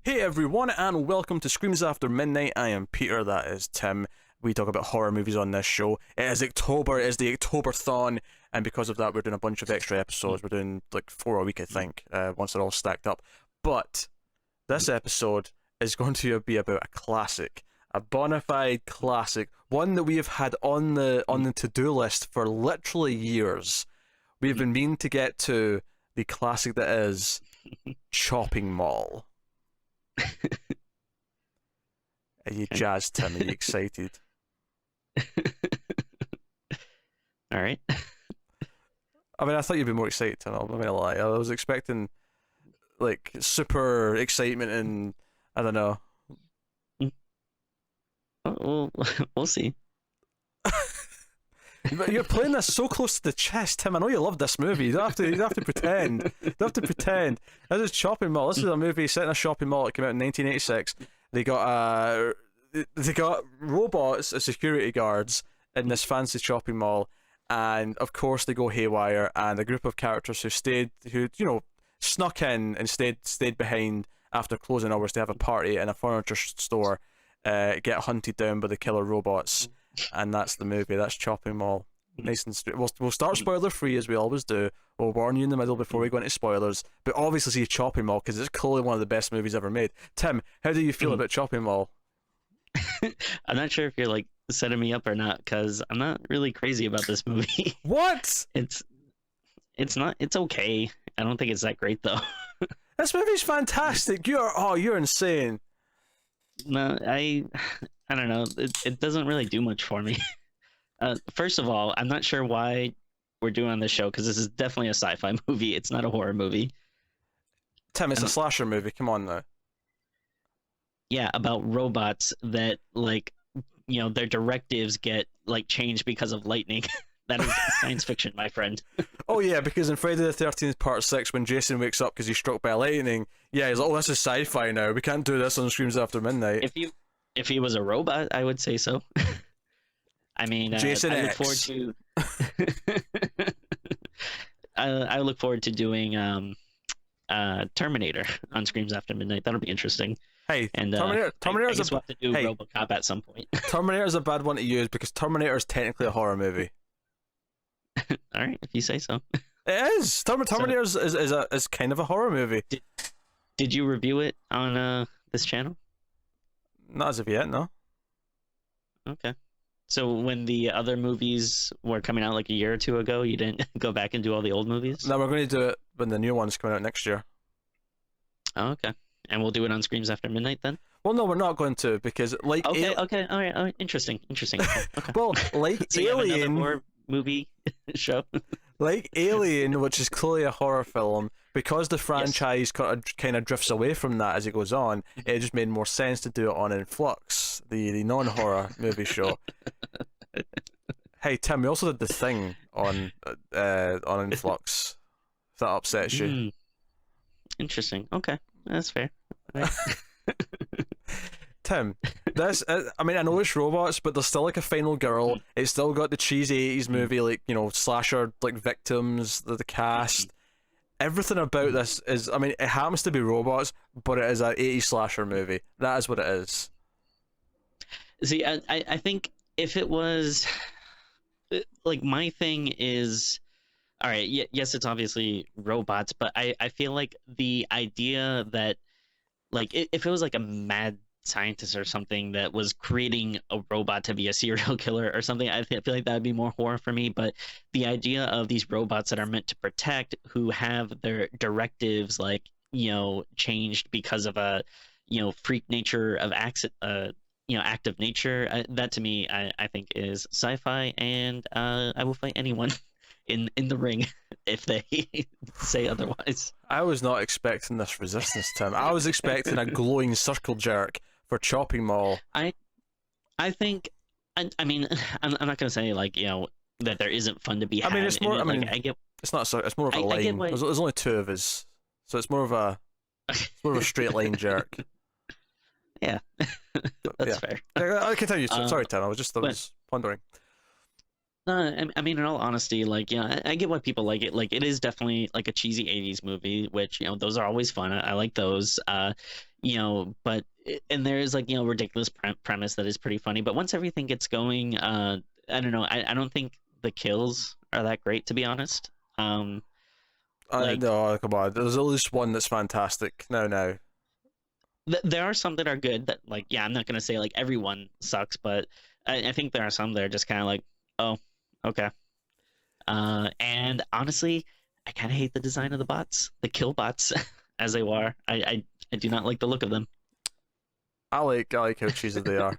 Hey everyone, and welcome to Screams After Midnight. I am Peter, that is Tim. We talk about horror movies on this show. It is October, it is the Octoberthon, and because of that, we're doing a bunch of extra episodes. We're doing like 4 a week, I think, once they're all stacked up. But this episode is going to be about a classic, a bona fide classic, one that we have had on the to-do list for literally years. We've been meaning to get to the classic that is Chopping Mall. Are you jazzed, Tim? Are you excited? All right. I mean, I thought you'd be more excited, Tim. I'm not gonna lie. I was expecting like super excitement and I don't know. We'll see. But you're playing this so close to the chest, Tim. I know you love this movie. You don't have to. You don't have to pretend. You don't have to pretend. This is Chopping Mall. This is a movie set in a shopping mall. It came out in 1986. They got robots as security guards in this fancy shopping mall, and of course they go haywire. And a group of characters who snuck in and stayed behind after closing hours to have a party in a furniture store, get hunted down by the killer robots. And that's the movie. That's Chopping Mall. Nice and straight. We'll start spoiler free as we always do. We'll warn you in the middle before we go into spoilers. But obviously see Chopping Mall because it's clearly one of the best movies ever made. Tim, how do you feel about Chopping Mall? I'm not sure if you're like setting me up or not because I'm not really crazy about this movie. What? It's not. It's okay. I don't think it's that great though. This movie's fantastic. You're insane. No, I don't know. It doesn't really do much for me. First of all, I'm not sure why we're doing this show because this is definitely a sci-fi movie. It's not a horror movie. Tim, it's a slasher movie. Come on now. Yeah, about robots that their directives get like changed because of lightning. That is science fiction, my friend. Oh yeah, because in Friday the 13th Part 6, when Jason wakes up because he's struck by lightning, yeah, he's like, oh, this is sci-fi now. We can't do this on Screams After Midnight. If he was a robot, I would say so. I mean, Jason I X. look forward to. I look forward to doing Terminator on Screams After Midnight. That'll be interesting. Hey, and Terminator's I guess we'll have to do RoboCop at some point. Terminator's a bad one to use because Terminator is technically a horror movie. All right, if you say so. It is. Terminator is kind of a horror movie. Did you review it on this channel? Not as of yet, no. Okay. So when the other movies were coming out like a year or two ago, you didn't go back and do all the old movies? No, we're going to do it when the new one's coming out next year. Oh, okay. And we'll do it on Screams After Midnight then? Well, no, we're not going to because like okay, all right, interesting. Okay. Well, like so Alien horror movie show. Like Alien, which is clearly a horror film, because the franchise kind of drifts away from that as it goes on, it just made more sense to do it on Influx, the non-horror movie show. Hey Tim, we also did The Thing on Influx. If that upsets you. Interesting. Okay, that's fair. Right. Tim, this I mean, I know it's robots, but there's still like a final girl. It's still got the cheesy 80s movie, like, slasher, like victims, the cast. Everything about this is, I mean, it happens to be robots, but it is an 80s slasher movie. That is what it is. See, I think if it was, like, my thing is, all right, yes, it's obviously robots, but I feel like the idea that, like, if it was like a mad scientist or something that was creating a robot to be a serial killer or something, I feel like that would be more horror for me. But the idea of these robots that are meant to protect, who have their directives like changed because of a freak nature of act of nature, that to me I think is sci-fi, and I will fight anyone in the ring if they say otherwise. I was not expecting this resistance, Tim. I was expecting a glowing circle jerk for Chopping Mall. I think, I mean, I'm not gonna say like that there isn't fun to be had. I mean, it's more. I mean, I get. It's not. It's more of a line. There's only two of us, so it's more of a straight line jerk. Yeah, that's fair. I can tell you. Sorry, Tim. I was pondering. I mean, in all honesty, like, I get why people like it. Like, it is definitely like a cheesy '80s movie, which, those are always fun. I like those. But and there is, like, ridiculous premise that is pretty funny. But once everything gets going, I don't know. I don't think the kills are that great, to be honest. Like, No, come on. There's at least one that's fantastic. No. there are some that are good. That, like, yeah, I'm not gonna say like everyone sucks, but I think there are some that are just kind of like, oh, okay. And honestly, I kind of hate the design of the bots, the kill bots, as they were. I do not like the look of them. I like how cheesy they are.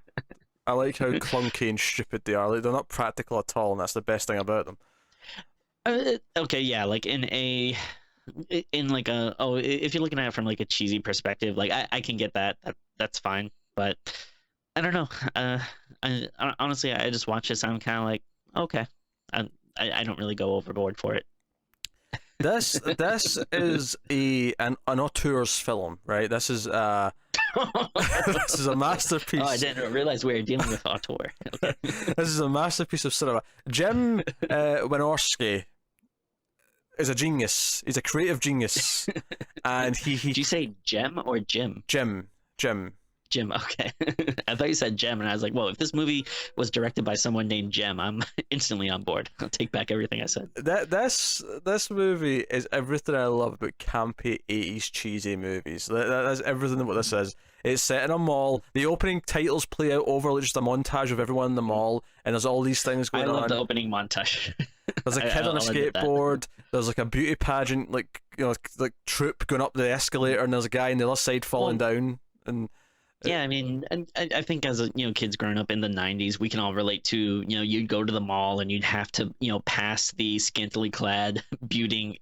I like how clunky and stupid they are. Like, they're not practical at all, and that's the best thing about them. Okay, yeah, like in like a if you're looking at it from like a cheesy perspective, like I can get that. That's fine, but I don't know. Honestly, I just watch this and I'm kind of like, okay. I don't really go overboard for it. This is an auteur's film, right? This is this is a masterpiece. Oh, I didn't realize we were dealing with auteur. Okay. This is a masterpiece of cinema. Jim Wynorski is a genius. He's a creative genius, and Did you say Gem or Jim? Jim. Jim. Okay. I thought you said Gem, and I was like, whoa! If this movie was directed by someone named Gem, I'm instantly on board. I'll take back everything I said. This movie is everything I love about campy '80s cheesy movies. That's everything what this is. It's set in a mall. The opening titles play out over like just a montage of everyone in the mall, and there's all these things going I love on. the opening montage. There's a kid on a skateboard. There's like a beauty pageant, like like troupe going up the escalator, and there's a guy on the other side falling down. And yeah, I mean, and I think as kids growing up in the '90s, we can all relate to you'd go to the mall and you'd have to pass the scantily clad beauty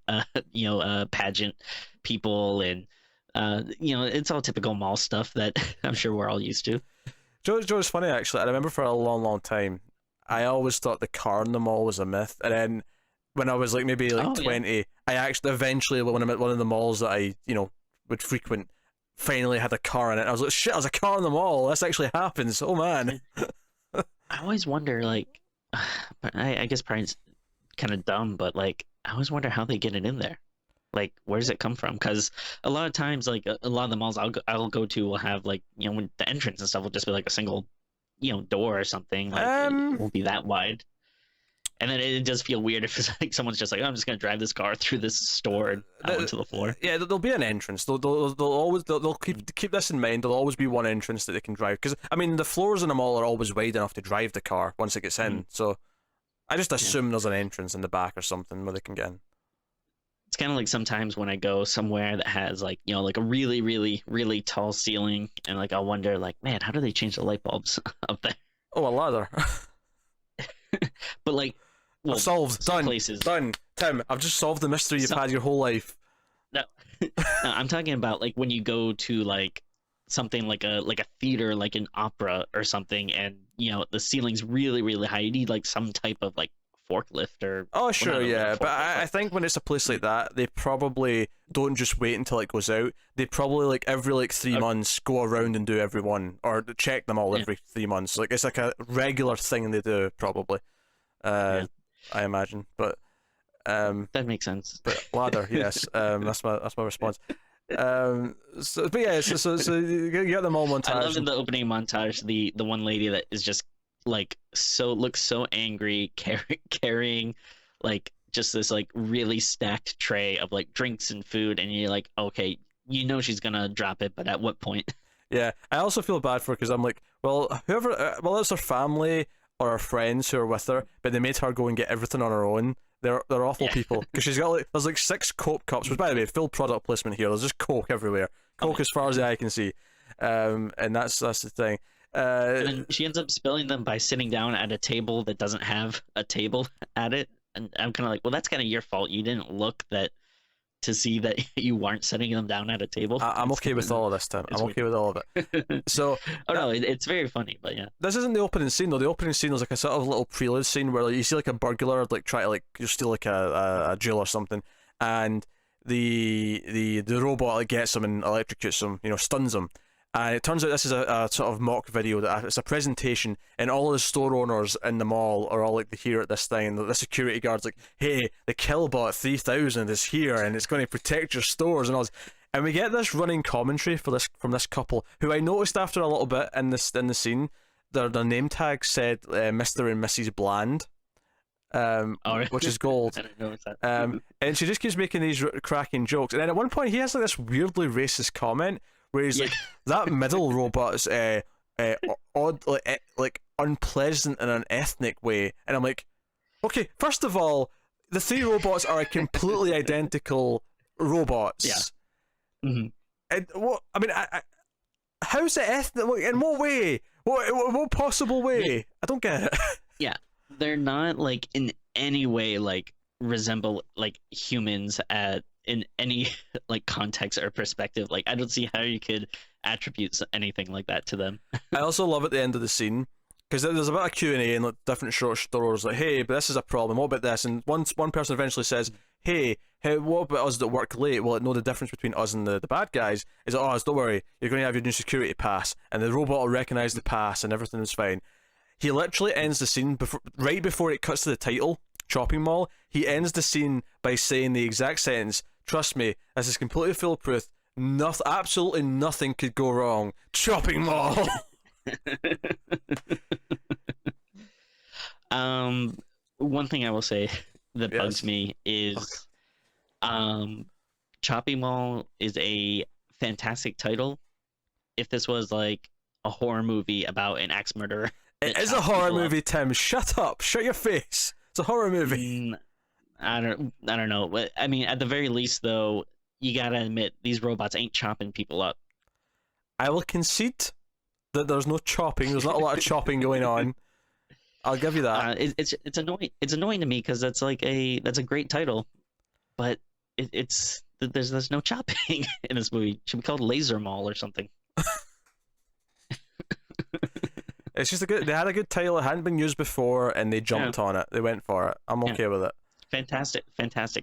pageant people, and it's all typical mall stuff that I'm sure we're all used to. Joe's funny actually. I remember for a long time, I always thought the car in the mall was a myth, and then when I was like maybe like 20, yeah. I actually eventually when I'm at one of the malls that I would frequent, finally had a car in it. I was like, shit, there's a car in the mall. This actually happens. Oh man. I always wonder, like, but I guess probably it's kind of dumb, but like I always wonder how they get it in there. Like, where does it come from? Because a lot of times, like a lot of the malls I'll go to will have like when the entrance and stuff will just be like a single door or something. Like it won't be that wide. And then it does feel weird if it's like someone's just like, oh, I'm just gonna drive this car through this store and out onto the floor. Yeah, there'll be an entrance. They'll keep this in mind. There'll always be one entrance that they can drive. Because I mean, the floors in the mall are always wide enough to drive the car once it gets in. So I just assume there's an entrance in the back or something where they can get in. It's kind of like sometimes when I go somewhere that has like like a really really really tall ceiling, and like I wonder like, man, how do they change the light bulbs up there? Oh, a ladder. But like. Well, solved. Done. Places. Done. Tim, I've just solved the mystery you've had your whole life. No. No, I'm talking about like when you go to like something like a theater, like an opera or something, and the ceiling's really really high. You need like some type of like forklift or. Oh sure, yeah, but I think when it's a place like that, they probably don't just wait until it goes out. They probably like every like 3 months go around and do every one or check them all every 3 months. Like it's like a regular thing they do probably. I imagine, but that makes sense. But ladder, yes, that's my response. But yeah, so you get them all montage. I love in the opening montage the one lady that is just like looks so angry carrying like just this like really stacked tray of like drinks and food, and you're like, okay, she's gonna drop it, but at what point? Yeah, I also feel bad for her because I'm like, well, it's her family or her friends who are with her, but they made her go and get everything on her own. They're awful people because she's got like there's like 6 Coke cups, which by the way, full product placement here. There's just Coke everywhere, Coke as far as the eye can see, and that's the thing. And then she ends up spilling them by sitting down at a table that doesn't have a table at it, and I'm kind of like, well, that's kind of your fault. You didn't look to see that you weren't setting them down at a table. I'm okay with all of this, Tim. I'm okay with all of it. So, no, it's very funny, but yeah. This isn't the opening scene though. The opening scene is like a sort of little prelude scene where like, you see like a burglar like try to like steal like a jewel or something, and the robot like gets him and electrocutes him, stuns him, And it turns out this is a sort of mock video that it's a presentation, and all of the store owners in the mall are all like here at this thing. And the security guard's like, "Hey, the Killbot 3000 is here, and it's going to protect your stores and all this." And we get this running commentary from this couple, who I noticed after a little bit in the scene, their name tag said Mr. and Mrs. Bland, which is gold. I don't know what's that. And she just keeps making these cracking jokes. And then at one point, he has like this weirdly racist comment where he's like, "That middle robot is odd, like unpleasant in an ethnic way." And I'm like, okay, first of all, the three robots are completely identical robots. Yeah. Mm-hmm. And what I mean, how's it ethnic? In what way? What possible way? I don't get it. Yeah, they're not like in any way like resemble like humans in any like context or perspective. Like I don't see how you could attribute anything like that to them. I also love at the end of the scene, because there's a bit of Q&A and like different short stores like, "Hey, but this is a problem. What about this?" And one person eventually says, "Hey, what about us that work late? Well, know the difference between us and the bad guys is that, oh, don't worry, you're going to have your new security pass, and the robot will recognize the pass, and everything is fine." He literally ends the scene right before it cuts to the title, Shopping Mall. He ends the scene by saying the exact sentence, "Trust me, this is completely foolproof. Absolutely nothing could go wrong. Shopping Mall." One thing I will say that bugs me is Chopping Mall is a fantastic title if this was like a horror movie about an axe murderer. It is a horror movie, Tim. Shut up. Shut your face. It's a horror movie. I don't know. But I mean, at the very least, though, you gotta admit these robots ain't chopping people up. I will concede that there's no chopping. There's not a lot of chopping going on. I'll give you that. It's annoying. It's annoying to me because that's a great title, but there's no chopping in this movie. It should be called Laser Mall or something. It's just they had a good title. It hadn't been used before, and they jumped on it. They went for it. I'm okay with it. Fantastic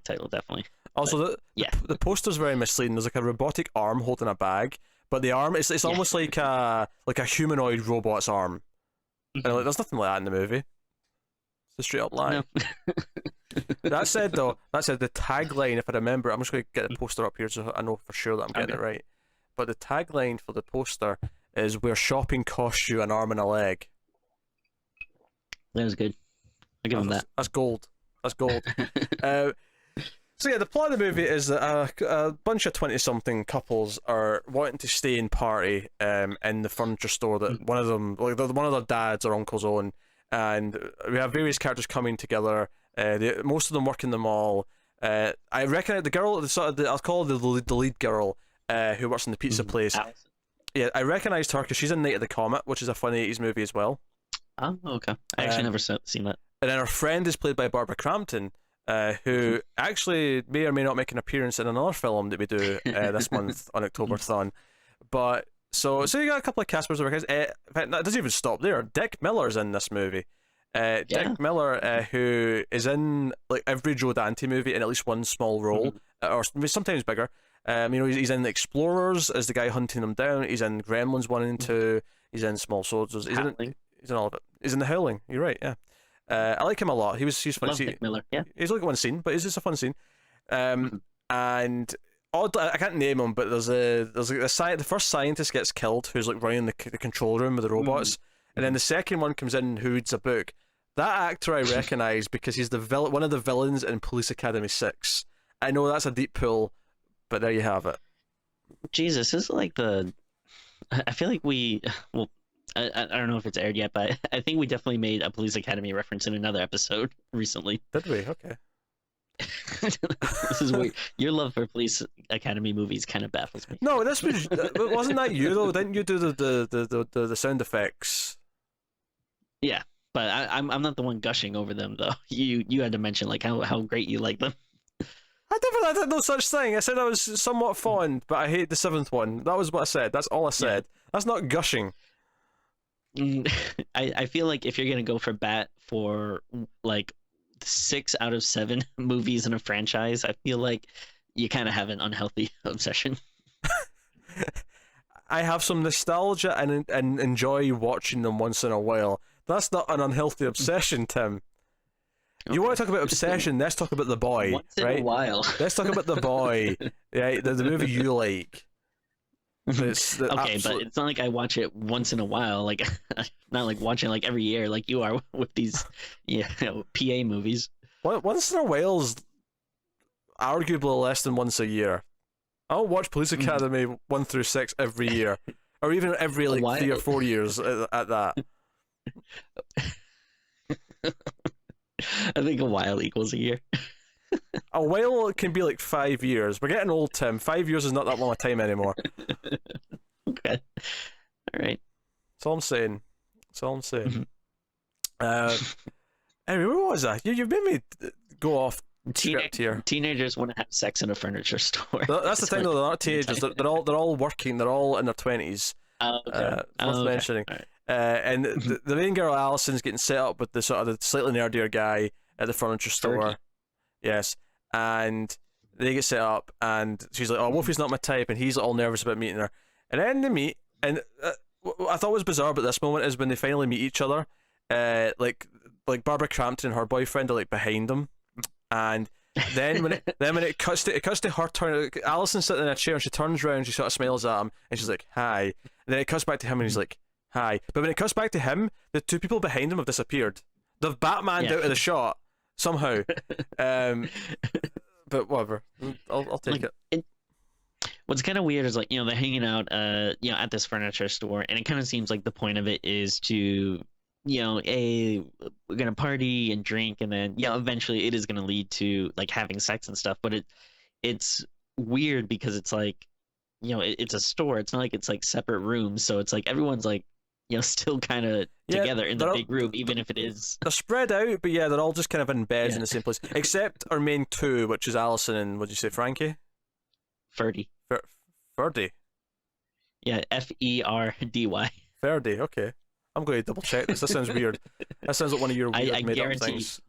title, definitely. Also, the poster's very misleading. There's like a robotic arm holding a bag, but the arm it's almost like a humanoid robot's arm. And like, there's nothing like that in the movie. It's a straight up lie. No. That said, the tagline, if I remember, I'm just going to get the poster up here so I know for sure that I'm getting it right. But the tagline for the poster is, "Where shopping costs you an arm and a leg." That was good. I'll give him that. That's gold. That's gold. So yeah, the plot of the movie is that a bunch of 20-something couples are wanting to stay and party in the furniture store that one of them, like one of their dads or uncles own, and we have various characters coming together. Most of them work in the mall. I recognize the girl, I'll call her the lead girl, who works in the pizza place. Allison. Yeah, I recognized her because she's in Night of the Comet, which is a funny 80s movie as well. Oh, okay. I actually never seen that. And then her friend is played by Barbara Crampton, who actually may or may not make an appearance in another film that we do this month on Octoberthon. But so you got a couple of cast members. In fact, that doesn't even stop there. Dick Miller's in this movie. Dick Miller, who is in like every Joe Dante movie in at least one small role, or sometimes bigger. He's in Explorers as the guy hunting them down. He's in Gremlins 1 and 2. He's in Small Soldiers. He's in all of it. He's in The Howling. You're right. Yeah. I like him a lot. He's fun. Love Nick Miller. Yeah. He's like one scene, but it's just a fun scene. And I can't name him, but the first scientist gets killed who's like running the control room with the robots, and then the second one comes in who reads a book. That actor I recognize because he's one of the villains in Police Academy 6. I know that's a deep pull, but there you have it. Jesus, this is like I feel like I don't know if it's aired yet, but I think we definitely made a Police Academy reference in another episode recently. Did we? Okay. This is weird. Your love for Police Academy movies kind of baffles me. No, wasn't that you though? Didn't you do the sound effects? Yeah, but I'm not the one gushing over them though. You had to mention like how great you like them. I did no such thing. I said I was somewhat fond, but I hate the 7th one. That was what I said. That's all I said. Yeah. That's not gushing. I feel like if you're gonna go for bat for like 6 out of 7 movies in a franchise, I feel like you kind of have an unhealthy obsession. I have some nostalgia and enjoy watching them once in a while. That's not an unhealthy obsession, Tim. You want to talk about obsession? Let's talk about The Boy. Once in right? a while. Let's talk about The Boy. Yeah, the movie you like. It's Okay, but it's not like I watch it once in a while. Like, not like watching like every year, like you are with these, PA movies. Once in a while's arguably less than once a year. I'll watch Police Academy 1 through 6 every year, or even every like 3 or 4 years at that. I think a while equals a year. A while can be like 5 years. We're getting old, Tim. 5 years is not that long a time anymore. Okay. All right. That's all I'm saying. That's all I'm saying. Anyway, what was that? You've made me go off script here. Teenagers want to have sex in a furniture store. That's the thing, though. They're not teenagers. They're all working. They're all in their 20s. Oh, okay. Worth mentioning. Right. And the main girl, Alison's getting set up with the sort of the slightly nerdier guy at the furniture store. Fergie. Yes, and they get set up, and she's like, "Oh, Wolfie's not my type," and he's all nervous about meeting her. And then they meet, and what I thought was bizarre about this moment is when they finally meet each other. Like Barbara Crampton and her boyfriend are like behind them, and then when it cuts to her turn, Alison's sitting in a chair and she turns around, she sort of smiles at him, and she's like, "Hi." And then it cuts back to him, and he's like, "Hi." But when it cuts back to him, the two people behind him have disappeared. They've Batmaned out of the shot somehow. But whatever, I'll take it. What's kind of weird is like, they're hanging out at this furniture store, and it kind of seems like the point of it is to we're gonna party and drink, and then eventually it is gonna lead to like having sex and stuff. But it's weird because it's like it's a store. It's not like it's like separate rooms, so it's like everyone's like still kind of together in the big room, even if it is. They're spread out, but they're all just kind of in beds in the same place, except our main two, which is Alison and what did you say, Frankie? Ferdy. Ferdy. Yeah, Ferdy. Ferdy. Okay, I'm going to double check this. That sounds weird. That sounds like one of your weird made up things.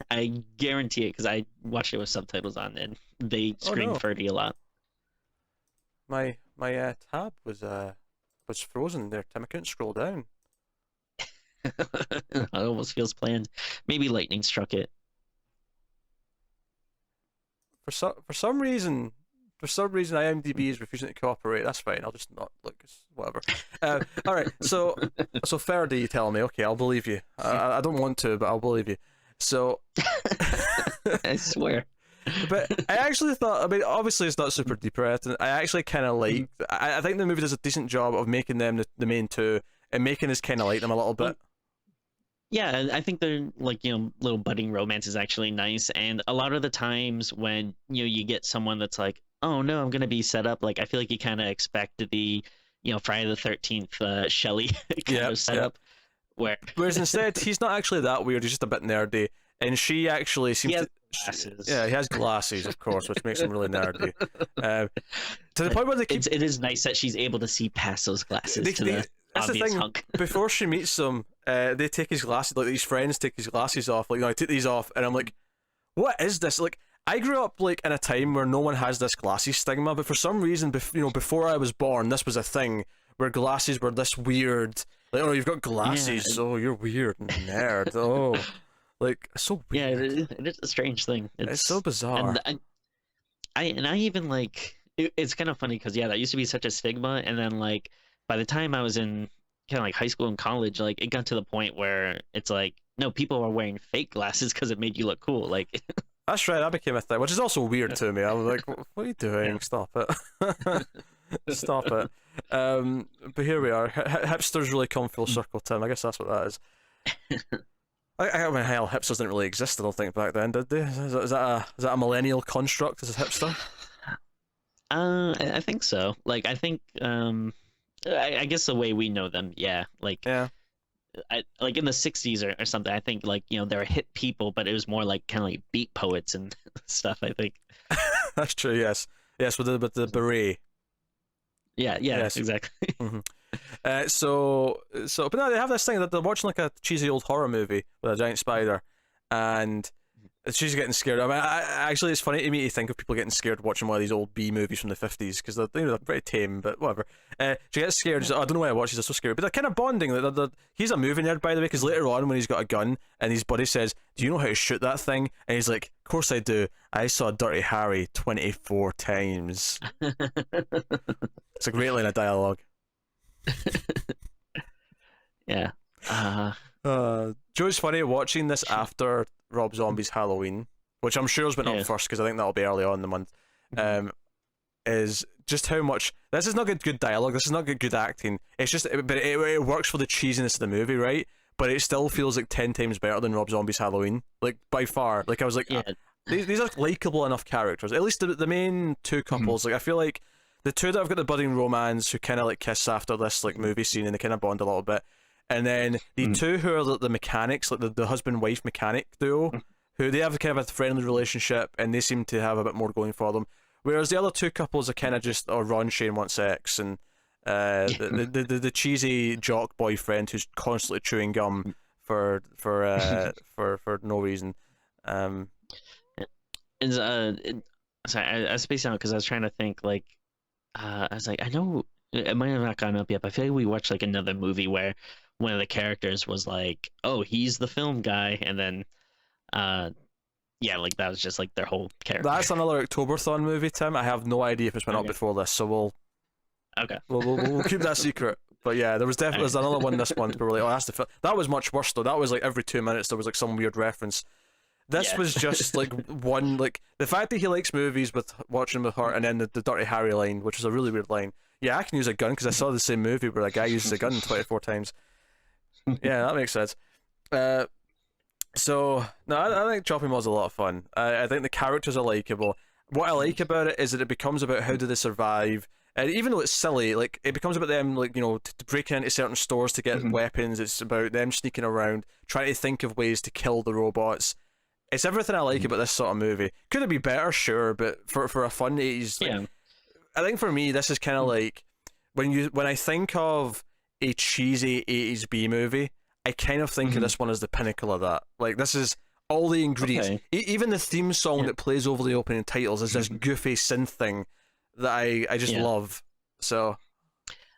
I guarantee it because I watched it with subtitles on, and they scream Ferdy a lot. My tab was frozen there, Tim. I couldn't scroll down. It almost feels planned. Maybe lightning struck it. For some reason, IMDb is refusing to cooperate. That's fine. I'll just not look. Whatever. All right. So Ferdy, you tell me. Okay, I'll believe you. I don't want to, but I'll believe you. So. I swear. But I actually thought, I mean, obviously it's not super depressing. I actually kind of like. I think the movie does a decent job of making them the main two and making us kind of like them a little bit. Yeah, I think their little budding romance is actually nice, and a lot of the times when you get someone that's like, oh no, I'm gonna be set up, like I feel like you kind of expect the Friday the 13th Shelley kind of setup, whereas instead he's not actually that weird. He's just a bit nerdy, and she actually seems to. Glasses. Yeah, he has glasses, of course, which makes him really nerdy. To the point where they keep. It is nice that she's able to see past those glasses. That's the thing. Hunk. Before she meets him, they take his glasses. Like these friends take his glasses off. Like, I take these off, and I'm like, what is this? Like, I grew up like in a time where no one has this glasses stigma, but for some reason, before I was born, this was a thing where glasses were this weird. Like, oh, you've got glasses. Yeah. Oh, you're weird, nerd. Oh. Like, so weird. Yeah, it is a strange thing. It's so bizarre. And I even like it's kind of funny because that used to be such a stigma, and then like by the time I was in kind of like high school and college, like it got to the point where it's like no, people are wearing fake glasses because it made you look cool. Like that's right, that became a thing, which is also weird to me. I was like, what are you doing? Yeah. Stop it. Stop it. But here we are. Hipsters really come full circle, Tim. I guess that's what that is. I mean, hell, hipsters didn't really exist, I don't think, back then, did they? Is that a millennial construct as a hipster? I think so. Like, I think, I guess the way we know them, like, like in the 60s or something, I think, like, they were hip people, but it was more like kind of like beat poets and stuff, I think. That's true, yes. Yes, with the beret. Yeah, yes. Exactly. Mm-hmm. But no, they have this thing that they're watching like a cheesy old horror movie with a giant spider, and She's getting scared. I mean, actually, it's funny to me to think of people getting scared watching one of these old B movies from the 50s because they're pretty tame, but whatever. She gets scared. She's like, I don't know why I watch these. They're so scary. But they're kind of bonding. He's a movie nerd, by the way, because later on when he's got a gun and his buddy says, "Do you know how to shoot that thing?" And he's like, "Of course I do. I saw Dirty Harry 24 times." It's a great line of dialogue. Yeah. Joe's funny watching this after Rob Zombie's Halloween, which I'm sure has been up first because I think that'll be early on in the month. Is just how much this is not good dialogue. This is not good acting. It's just, but it works for the cheesiness of the movie, right? But it still feels like 10 times better than Rob Zombie's Halloween, like by far. Like I was like, these are likable enough characters. At least the main two couples. Like I feel like the two that have got the budding romance who kind of like kiss after this like movie scene and they kind of bond a little bit. And then the two who are the mechanics, like the husband-wife mechanic duo, who they have kind of a friendly relationship and they seem to have a bit more going for them. Whereas the other two couples are kind of just, Ron Shane wants sex, and the cheesy jock boyfriend who's constantly chewing gum for no reason. Sorry, I spaced out because I was trying to think like, I was like, I know it might have not gone up yet, but I feel like we watched like another movie where one of the characters was like, oh, he's the film guy, and then like that was just like their whole character. That's another Octoberthon movie, Tim. I have no idea if it's been up before this, so we'll keep that secret. But yeah, there's another one this month where we're like, oh, that's the film. That was much worse though. That was like every 2 minutes there was like some weird reference. This was just like one, like the fact that he likes movies with watching with her, and then the Dirty Harry line, which is a really weird line. Yeah, I can use a gun because I saw the same movie where a guy uses a gun 24 times. Yeah, that makes sense. So no, I think Chopping Mall's a lot of fun. I think the characters are likable. What I like about it is that it becomes about how do they survive, and even though it's silly, like it becomes about them, like to breaking into certain stores to get weapons. It's about them sneaking around, trying to think of ways to kill the robots. It's everything I like about this sort of movie. Could it be better? Sure, but for a fun 80s, I think for me this is kind of like when I think of a cheesy 80s B movie, I kind of think of this one as the pinnacle of that. Like this is all the ingredients. Even the theme song that plays over the opening titles is this goofy synth thing that I just love. So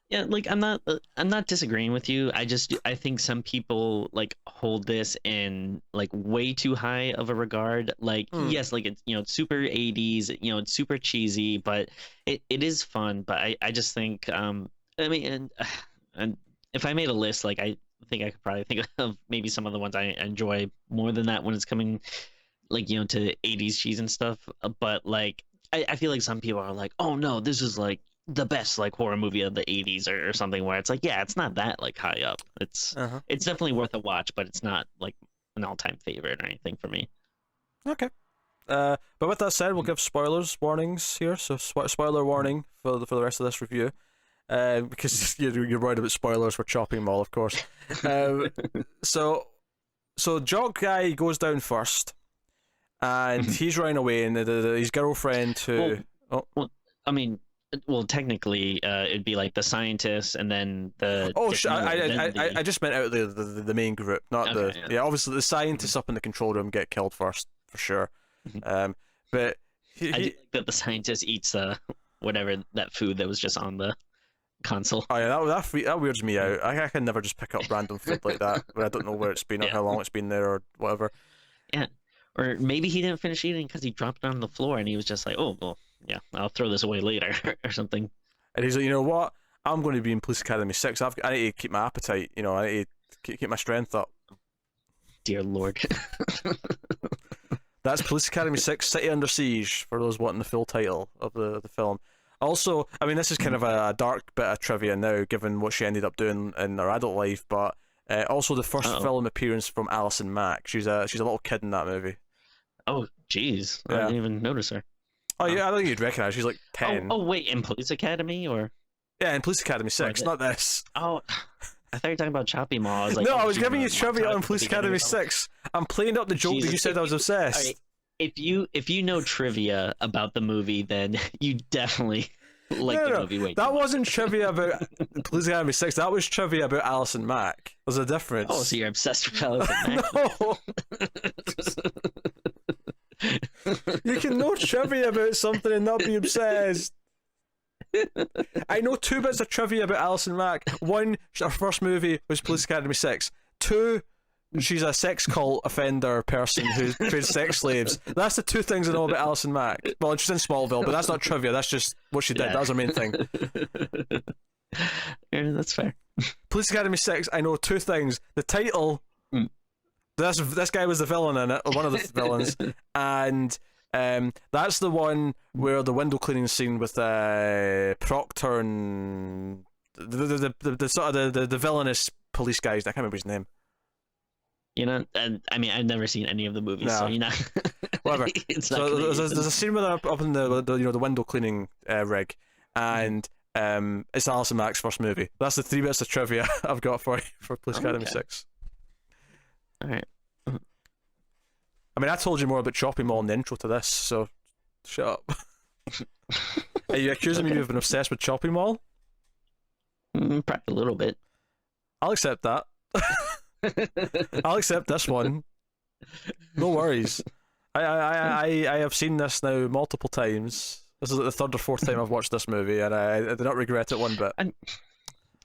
yeah, like I'm not disagreeing with you. I think some people like hold this in like way too high of a regard. Like yes, like it's it's super 80s, it's super cheesy, but it is fun. But I just think I mean and if I made a list, like I think I could probably think of maybe some of the ones I enjoy more than that when it's coming like to 80s cheese and stuff. But like I feel like some people are like, oh no, this is like the best like horror movie of the 80s or something, where it's like, yeah, it's not that like high up. It's definitely worth a watch, but it's not like an all-time favorite or anything for me. Okay. But with that said, we'll give warnings here. So spoiler warning for the rest of this review. Because you're worried about spoilers for Chopping Mall, of course. So Jock Guy goes down first, and he's running away, and his girlfriend who... Well, technically, it'd be like the scientists, and then the... Oh, I just meant out the main group, not obviously the scientists up in the control room get killed first, for sure. But... I like that the scientist eats whatever, that food that was just on the console. Oh yeah, that weirds me out. I can never just pick up random food like that, but I don't know where it's been or how long it's been there or whatever. Yeah, or maybe he didn't finish eating because he dropped it on the floor and he was just like, oh well, yeah, I'll throw this away later or something. And he's like, you know what? I'm going to be in Police Academy 6. I need to keep my appetite. I need to keep my strength up. Dear Lord. That's Police Academy 6: City Under Siege, for those wanting the full title of the film. Also, I mean, this is kind of a dark bit of trivia now, given what she ended up doing in her adult life, but also the first film appearance from Alison Mack. She's a little kid in that movie. Oh, jeez. I didn't even notice her. Oh, yeah, I don't think you'd recognize her. She's like 10. Oh, wait, in Police Academy, or...? Yeah, in Police Academy 6, not this. Oh, I thought you were talking about Choppy Mall. I was like, no, I was giving you trivia on Police Academy 6. I'm playing up the joke that you said I was obsessed. Right. If you know trivia about the movie, then you definitely like the movie. Wait, that wasn't trivia about Police Academy 6. That was trivia about Alison Mack. There's a difference. Oh, so you're obsessed with Alison Mack? No. You can know trivia about something and not be obsessed. I know 2 bits of trivia about Alison Mack. 1, her first movie was Police Academy 6. 2, she's a sex cult offender person who trades sex slaves. That's the 2 things I know about Alison Mack. Well, she's in Smallville, but that's not trivia. That's just what she did. Yeah. That was her main thing. Yeah, that's fair. Police Academy 6, I know 2 things. The title, this guy was the villain in it, or one of the villains, and that's the one where the window cleaning scene with Proctor and the sort of the villainous police guys. I can't remember his name. You know, I mean, I've never seen any of the movies, so you know. Whatever. It's not So there's a scene where they're up in the the window cleaning rig, and it's Alison Mack's first movie. That's the 3 bits of trivia I've got for you for Police Academy 6. All right. I mean, I told you more about Chopping Mall in the intro to this, so shut up. Are you accusing me of being obsessed with Chopping Mall? Perhaps a little bit. I'll accept that. I'll accept this one. No worries. I have seen this now multiple times. This is like the 3rd or 4th time I've watched this movie, and I do not regret it one bit.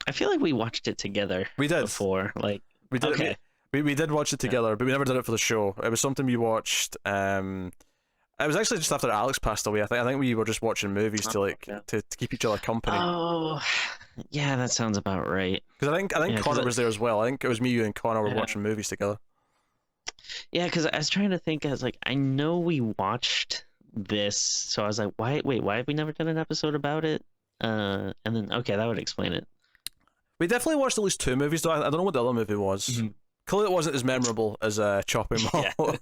I feel like we watched it together. We did before, like we did. Okay. We did watch it together, but we never did it for the show. It was something we watched. It was actually just after Alex passed away. I think we were just watching movies to keep each other company. Oh, yeah, that sounds about right. Because I think Connor was there as well. I think it was me, you, and Connor were watching movies together. Yeah, because I was trying to think. I was like, I know we watched this, so I was like, why have we never done an episode about it? And then okay, that would explain it. We definitely watched at least 2 movies though. I don't know what the other movie was. Mm-hmm. Clearly, it wasn't as memorable as Chopping Mall.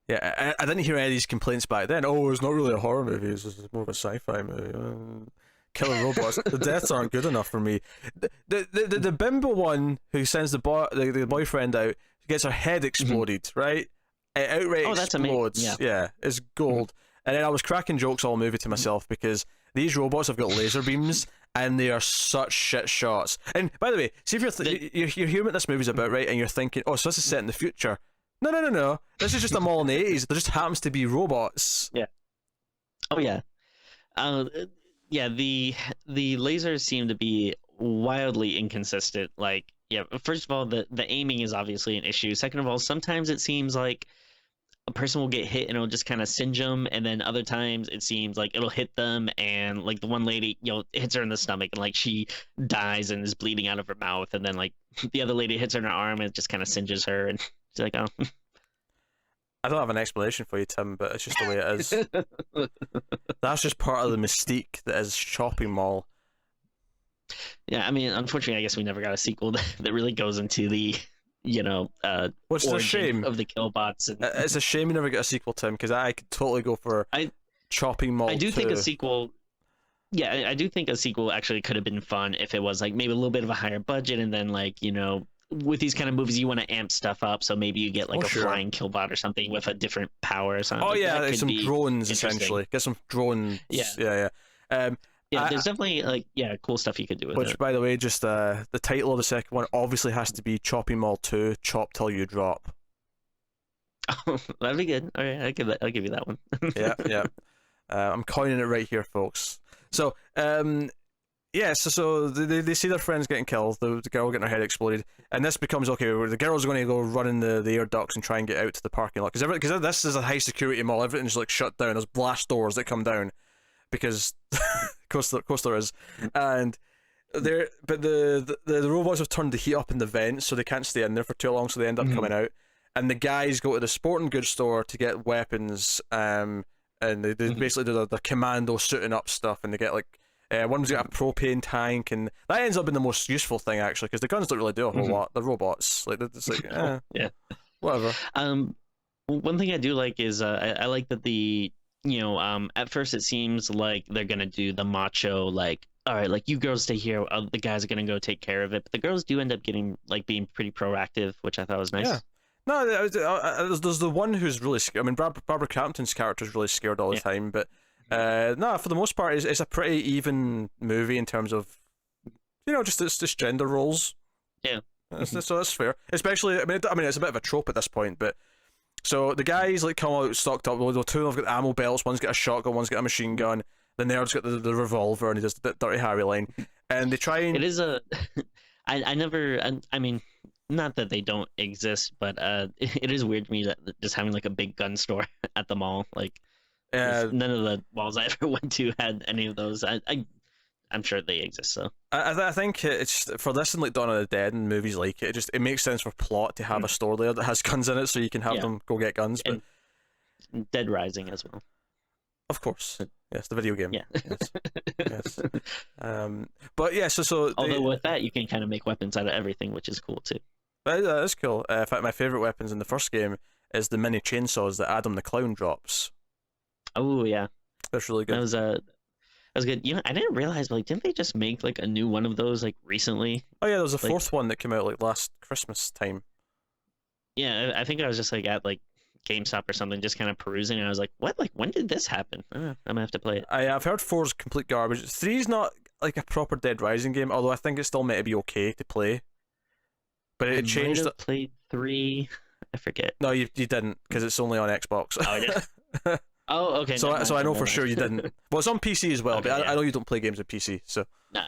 Yeah, I didn't hear any of these complaints back then. Oh, it's not really a horror movie. It's more of a sci-fi movie. Killer robots. The deaths aren't good enough for me. The bimbo one who sends the boyfriend out gets her head exploded, right? It outright explodes. Yeah, it's gold. And then I was cracking jokes all movie to myself because these robots have got laser beams and they are such shit shots. And by the way, see if you're hearing what this movie's about, right? And you're thinking, oh, so this is set in the future. No. This is just a mall in the 80s. There just happens to be robots. Yeah. Oh yeah. Yeah. The lasers seem to be wildly inconsistent. Like, yeah. First of all, the aiming is obviously an issue. Second of all, sometimes it seems like a person will get hit and it'll just kind of singe them, and then other times it seems like it'll hit them and like the one lady, it hits her in the stomach and like she dies and is bleeding out of her mouth, and then like the other lady hits her in her arm and it just kind of singes her, and she's like, oh. I don't have an explanation for you, Tim, but it's just the way it is. That's just part of the mystique that is Chopping Mall. Yeah, I mean, unfortunately, I guess we never got a sequel that really goes into the which is a shame of the killbots. It's a shame we never get a sequel, Tim, because I could totally go for Chopping Mall. I do think a sequel. Yeah, I do think a sequel actually could have been fun if it was like maybe a little bit of a higher budget, and then like with these kind of movies you want to amp stuff up, so maybe you get like flying killbot or something with a different power or something. Oh yeah, like some drones essentially. Get some drones. Yeah. Yeah, there's definitely cool stuff you could do with it. Which, by the way, just the title of the second one obviously has to be Chopping Mall 2: Chop Till You Drop. Oh, that'd be good. All right, I'll give you that one. Yeah. I'm coining it right here, folks. So, so they see their friends getting killed, the girl getting her head exploded, and this becomes okay. Where the girl's going to go run in the air ducts and try and get out to the parking lot because this is a high security mall. Everything's like shut down. There's blast doors that come down because. Of course there is, and the robots have turned the heat up in the vents, so they can't stay in there for too long, so they end up coming out. And the guys go to the sporting goods store to get weapons, and they basically do the commando suiting up stuff, and they get like one's got a propane tank, and that ends up being the most useful thing actually, because the guns don't really do a whole lot. The robots, like it's like yeah, whatever. One thing I do like is I like that the. At first it seems like they're gonna do the macho, like, all right, like you girls stay here, the guys are gonna go take care of it. But the girls do end up being pretty proactive, which I thought was nice. Yeah. No, there's the one who's really scared. I mean, Barbara Crampton's character is really scared all the time, but no, for the most part, it's a pretty even movie in terms of, just gender roles. Yeah. So that's fair. Especially, I mean, it's a bit of a trope at this point, but so the guys like come out stocked up. Well, two of them have got ammo belts. One's got a shotgun. One's got a machine gun. The nerd's got the revolver, and he does the Dirty Harry line. And they try and It is a. I never. I mean, not that they don't exist, but it is weird to me that just having like a big gun store at the mall. Like, none of the malls I ever went to had any of those. I'm sure they exist. So I think it's for this and like Dawn of the Dead and movies like it. It makes sense for plot to have a store there that has guns in it, so you can have them go get guns. But and Dead Rising as well. Of course, yes, the video game. Yeah. Yes. But yeah, so although with that you can kind of make weapons out of everything, which is cool too. That is cool. In fact, my favorite weapons in the first game is the mini chainsaws that Adam the Clown drops. Oh yeah, that's really good. That was good. You know, I didn't realize, but like, didn't they just make like a new one of those like recently? Oh yeah, there was a fourth one that came out like last Christmas time. Yeah, I think I was just like at like GameStop or something, just kind of perusing, and I was like, "What? Like, when did this happen?" I'm gonna have to play it. I've heard 4's complete garbage. 3's not like a proper Dead Rising game, although I think it's still meant to be okay to play. But it changed. I played 3. I forget. No, you didn't, because it's only on Xbox. Oh, yeah. Oh, okay. So I know for sure you didn't. Well, it's on PC as well, okay, but I know you don't play games on PC. So no.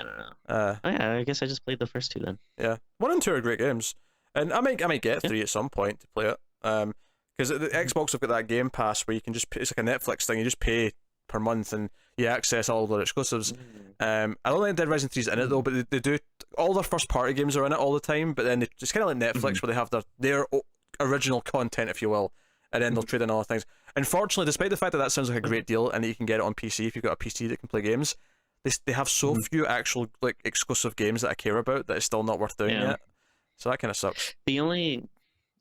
Oh yeah, I guess I just played the first 2 then. Yeah, 1 and 2 are great games, and I might get 3 at some point to play it. Because the Xbox have got that Game Pass where you can just pay, it's like a Netflix thing. You just pay per month and you access all their exclusives. I don't think Dead Rising 3's in it though, but they do all their first party games are in it all the time. But then it's kind of like Netflix where they have their original content, if you will, and then they'll trade in other things. Unfortunately, despite the fact that sounds like a great deal and that you can get it on PC if you've got a PC that can play games, they have so few actual like exclusive games that I care about that it's still not worth doing yet. So that kind of sucks.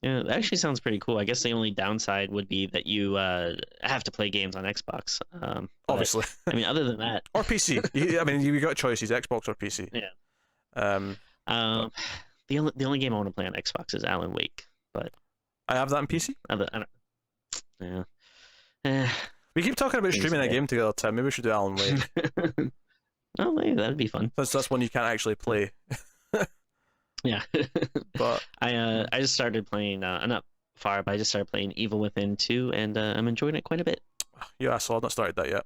Yeah, that actually sounds pretty cool. I guess the only downside would be that you have to play games on Xbox. Obviously. I mean, other than that, or PC. I mean, you got choices: Xbox or PC. Yeah. The only game I want to play on Xbox is Alan Wake, but I have that on PC. Yeah. We keep talking about streaming a game together, Tim. Maybe we should do Alan Wake. Oh, maybe that'd be fun. That's one you can't actually play. Yeah. But I just started playing. I'm not far, but I just started playing Evil Within 2, and I'm enjoying it quite a bit. You asshole! I've not started that yet.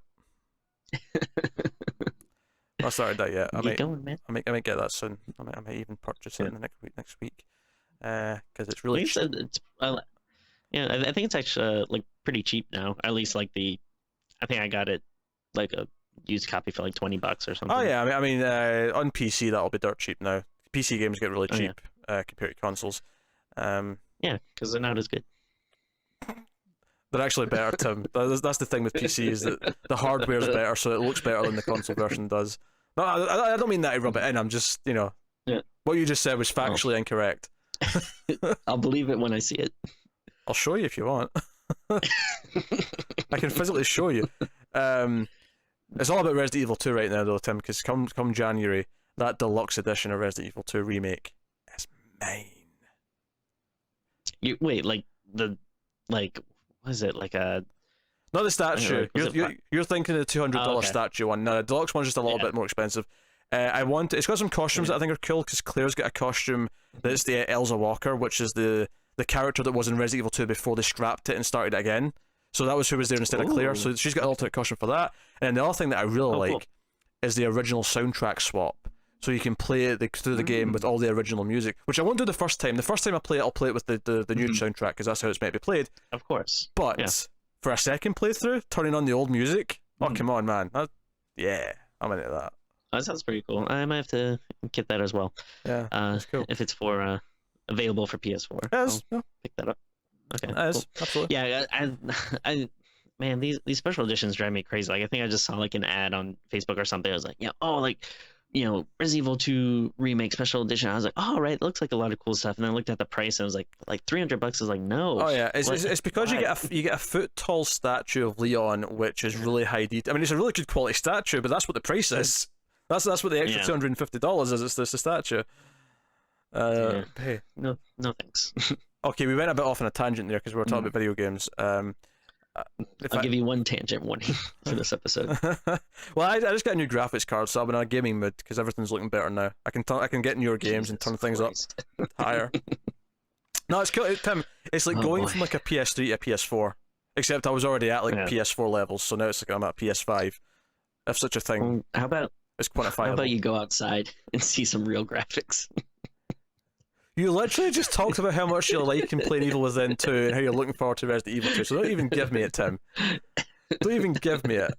Not started that yet. I might get that soon. I might even purchase it in the next week. Because it's really. I think it's actually like pretty cheap now. At least like I think I got it like a used copy for like $20 or something. Oh yeah, I mean on PC that'll be dirt cheap now. PC games get really cheap compared to consoles. Yeah, because they're not as good. They're actually better, Tim. That's the thing with PC is that the hardware's better, so it looks better than the console version does. No, I don't mean that to rub it in. I'm just, what you just said was factually incorrect. I'll believe it when I see it. I'll show you if you want. I can physically show you. It's all about Resident Evil 2 right now, though, Tim, because come January, that deluxe edition of Resident Evil 2 remake is mine. Wait, what is it, like a... Not the statue. You're thinking of the $200 statue one. No, the deluxe one's just a little bit more expensive. It's got some costumes that I think are cool, because Claire's got a costume that's the Elsa Walker, which is the character that was in Resident Evil 2 before they scrapped it and started it again. So that was who was there instead of Claire. So she's got an alternate costume for that. And then the other thing that I really like is the original soundtrack swap. So you can play it through the game with all the original music, which I won't do the first time. The first time I play it, I'll play it with the new soundtrack, because that's how it's meant to be played. Of course. But for a second playthrough, turning on the old music, oh, come on, man. I'm into that. That sounds pretty cool. I might have to get that as well. Yeah, that's cool. If it's for available for PS4, I'll pick that up. Okay, cool. Absolutely. Yeah, I man, these special editions drive me crazy. Like, I think I just saw like an ad on Facebook or something. I was like, Resident Evil 2 remake special edition. I was like, oh, right, it looks like a lot of cool stuff. And then I looked at the price and I was like $300 is like, no. Oh yeah, it's because you get a foot tall statue of Leon, which is really high detail. I mean, it's a really good quality statue, but that's what the price is. That's what the extra $250 is. It's the statue. Hey, no thanks. Okay, we went a bit off on a tangent there because we were talking about video games. I'll give you one tangent warning for this episode. Well, I just got a new graphics card, so I'm in a gaming mood because everything's looking better now. I can get newer games and turn things up higher. No, it's cool, Tim. It's like going from like a PS3 to a PS4, except I was already at like PS4 levels, so now it's like I'm at PS5, if such a thing. How about it's quantifiable. How about you go outside and see some real graphics? You literally just talked about how much you like and playing Evil Within 2 and how you're looking forward to Resident Evil 2, so don't even give me it, Tim. Don't even give me it.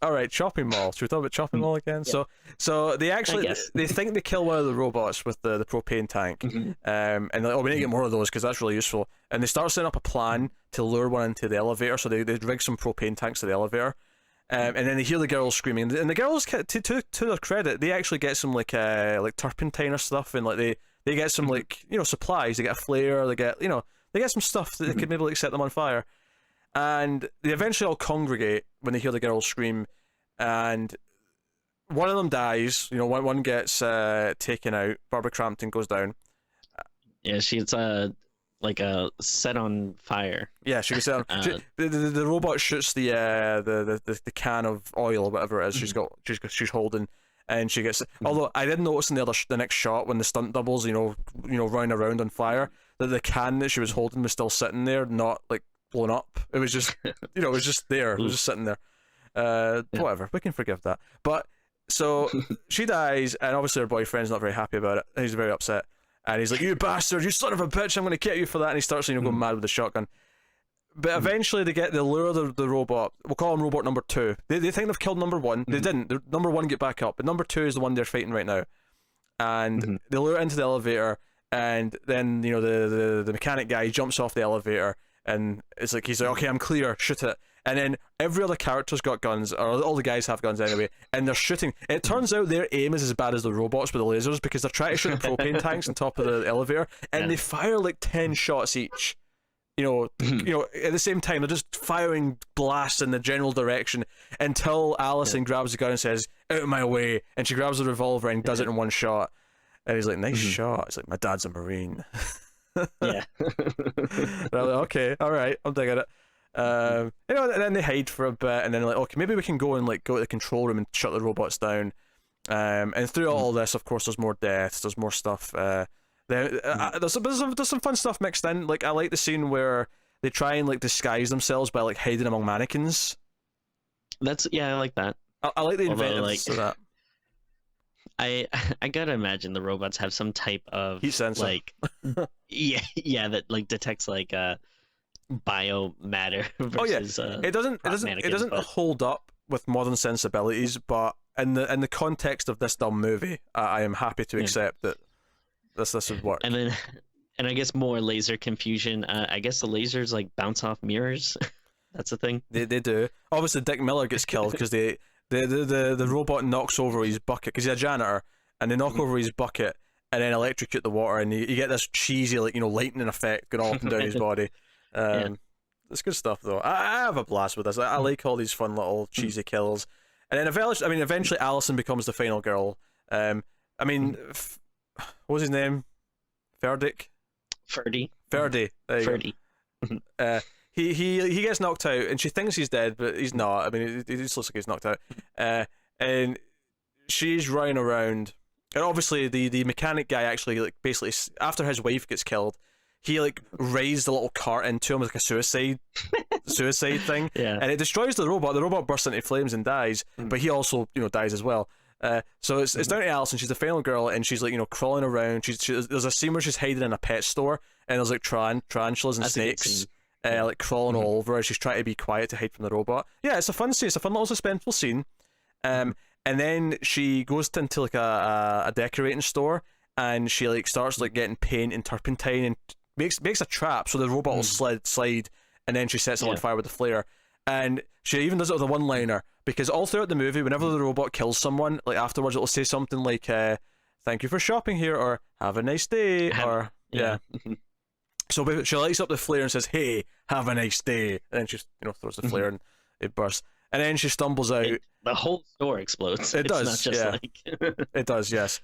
Alright, Shopping Mall. Should we talk about Shopping Mall again? Yeah. So they actually, they think they kill one of the robots with the propane tank. And they're like, oh, we need to get more of those because that's really useful. And they start setting up a plan to lure one into the elevator, so they rig some propane tanks to the elevator. And then they hear the girls screaming, and the girls, to their credit, they actually get some like turpentine or stuff, and like they get some like supplies. They get a flare, they get they get some stuff that could maybe like set them on fire, and they eventually all congregate when they hear the girls scream, and one of them dies. One gets taken out. Barbara Crampton goes down. Yeah, she's like set on fire. Yeah, she gets set on. The robot shoots the can of oil or whatever it is. She's holding, and she gets. Although I did notice in the next shot when the stunt doubles, running around on fire, that the can that she was holding was still sitting there, not like blown up. It was just, it was just there. It was just sitting there. Whatever, we can forgive that. But so she dies, and obviously her boyfriend's not very happy about it. He's very upset. And he's like, you bastard, you son of a bitch, I'm going to get you for that. And he starts, going mad with the shotgun. But eventually they lure the robot. We'll call him robot number 2. They think they've killed number 1. They didn't. Number 1 get back up. But number 2 is the one they're fighting right now. And they lure it into the elevator. And then, the mechanic guy jumps off the elevator. And he's like, okay, I'm clear, shoot it. And then every other character's got guns, or all the guys have guns anyway, and they're shooting. It turns out their aim is as bad as the robots with the lasers, because they're trying to shoot the propane tanks on top of the elevator, and they fire like 10 shots each. At the same time, they're just firing blasts in the general direction until Allison grabs the gun and says, out of my way, and she grabs the revolver and does it in one shot. And he's like, nice shot. It's like, my dad's a Marine. Yeah. And I'm like, okay, alright, I'm digging it. And then they hide for a bit, and then like, okay, maybe we can go and like go to the control room and shut the robots down. And through all this, of course, there's more deaths, there's more stuff. There's some fun stuff mixed in. Like, I like the scene where they try and like disguise themselves by like hiding among mannequins. I like that. I like the inventiveness of that. I gotta imagine the robots have some type of heat sensor, like that like detects like biomatter versus it doesn't hold up with modern sensibilities, but in the context of this dumb movie, I am happy to accept that this would work. And I guess more laser confusion. I guess the lasers like bounce off mirrors. That's the thing. They do. Obviously, Dick Miller gets killed because the robot knocks over his bucket, because he's a janitor, and they knock over his bucket and then electrocute the water, and you get this cheesy lightning effect going all up and down his body. It's good stuff though. I have a blast with this. I like all these fun little cheesy kills, and then eventually Allison becomes the final girl. What was his name? Ferdy. Ferdy. Ferdy. He gets knocked out, and she thinks he's dead, but he's not. I mean, he just looks like he's knocked out. And she's running around, and obviously the mechanic guy actually like basically after his wife gets killed, he like raised a little cart into him, like a suicide thing, and it destroys the robot. The robot bursts into flames and dies, but he also dies as well. So it's down to Allison. She's the final girl, and she's like crawling around. There's a scene where she's hiding in a pet store, and there's like tarantulas and snakes like crawling all over her. She's trying to be quiet to hide from the robot. Yeah, it's a fun scene. It's a fun little suspenseful scene. And then she goes into like a decorating store, and she like starts like getting paint and turpentine and makes a trap so the robot will slide, and then she sets it on fire with the flare. And she even does it with a one-liner, because all throughout the movie, whenever the robot kills someone, like afterwards it'll say something like thank you for shopping here, or have a nice day, or so she lights up the flare and says, hey, have a nice day, and then she throws the flare and it bursts, and then she stumbles out. The whole store explodes. It does, not just It does, yes.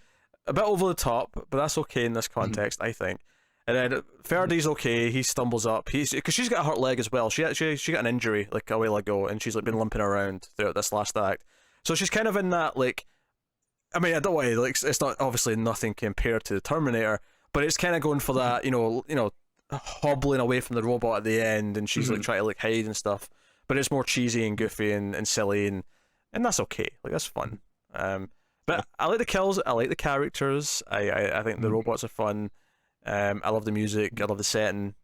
A bit over the top, but that's okay in this context, I think. And then Ferdy's okay. He stumbles up. Because she's got a hurt leg as well. She got an injury like a while ago, and she's like been limping around throughout this last act. So she's kind of in that like, I mean, I don't want to like, it's not obviously nothing compared to the Terminator, but it's kind of going for that, hobbling away from the robot at the end, and she's like trying to like hide and stuff. But it's more cheesy and goofy and silly, and that's okay. Like that's fun. But I like the kills. I like the characters. I think the robots are fun. I love the music. I love the setting.